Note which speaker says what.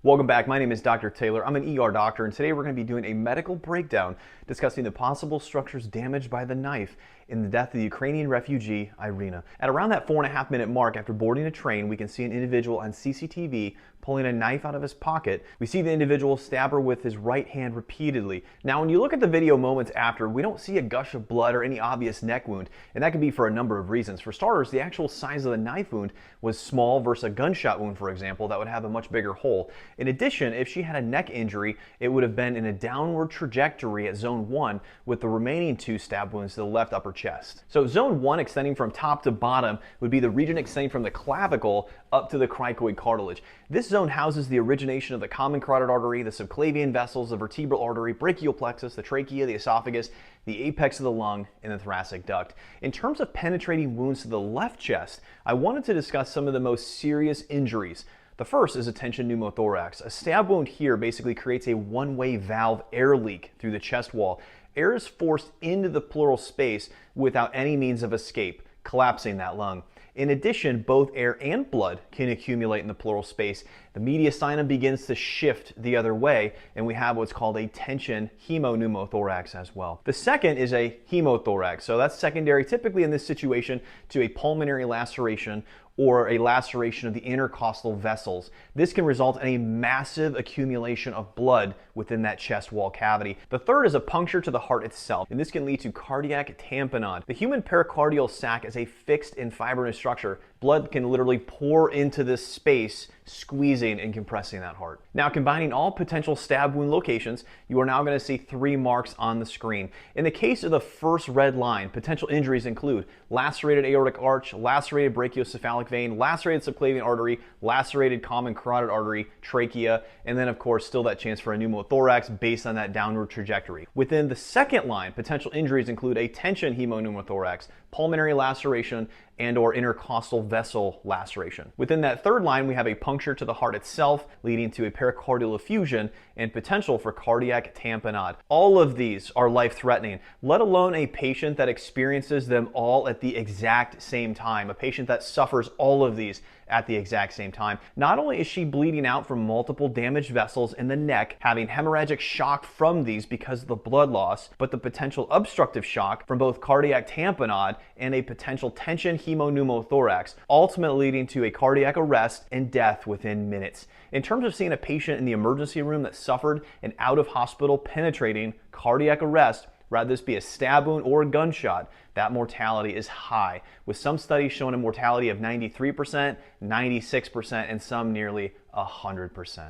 Speaker 1: Welcome back. My name is Dr. Taylor. I'm an ER doctor, and today we're going to be doing a medical breakdown discussing the possible structures damaged by the knife in the death of the Ukrainian refugee, Iryna. At around that 4.5-minute mark after boarding a train, we can see an individual on CCTV pulling a knife out of his pocket. We see the individual stab her with his right hand repeatedly. Now, when you look at the video moments after, we don't see a gush of blood or any obvious neck wound, and that could be for a number of reasons. For starters, the actual size of the knife wound was small versus a gunshot wound, for example, that would have a much bigger hole. In addition, if she had a neck injury, it would have been in a downward trajectory at zone 1, with the remaining 2 stab wounds to the left upper chest. So zone 1, extending from top to bottom, would be the region extending from the clavicle up to the cricoid cartilage. This zone houses the origination of the common carotid artery, the subclavian vessels, the vertebral artery, brachial plexus, the trachea, the esophagus, the apex of the lung, and the thoracic duct. In terms of penetrating wounds to the left chest, I wanted to discuss some of the most serious injuries. The first is a tension pneumothorax. A stab wound here basically creates a one-way valve air leak through the chest wall. Air is forced into the pleural space without any means of escape, collapsing that lung. In addition, both air and blood can accumulate in the pleural space. The mediastinum begins to shift the other way, and we have what's called a tension hemopneumothorax as well. The second is a hemothorax. So that's secondary, typically in this situation, to a pulmonary laceration or a laceration of the intercostal vessels. This can result in a massive accumulation of blood within that chest wall cavity. The third is a puncture to the heart itself, and this can lead to cardiac tamponade. The human pericardial sac is a fixed and fibrinous structure. Blood can literally pour into this space, squeezing and compressing that heart. Now, combining all potential stab wound locations, you are now going to see 3 marks on the screen. In the case of the first red line, potential injuries include lacerated aortic arch, lacerated brachiocephalic vein, lacerated subclavian artery, lacerated common carotid artery, trachea, and then of course still that chance for a pneumothorax based on that downward trajectory. Within the second line, potential injuries include a tension hemopneumothorax, pulmonary laceration, and or intercostal vessel laceration. Within that third line, we have a puncture to the heart itself, leading to a pericardial effusion and potential for cardiac tamponade. All of these are life-threatening, let alone a patient that experiences them all at the exact same time, a patient that suffers all of these at the exact same time. Not only is she bleeding out from multiple damaged vessels in the neck, having hemorrhagic shock from these because of the blood loss, but the potential obstructive shock from both cardiac tamponade and a potential tension hemopneumothorax, ultimately leading to a cardiac arrest and death within minutes. In terms of seeing a patient in the emergency room that suffered an out-of-hospital penetrating cardiac arrest, rather this be a stab wound or a gunshot, that mortality is high, with some studies showing a mortality of 93%, 96%, and some nearly 100%.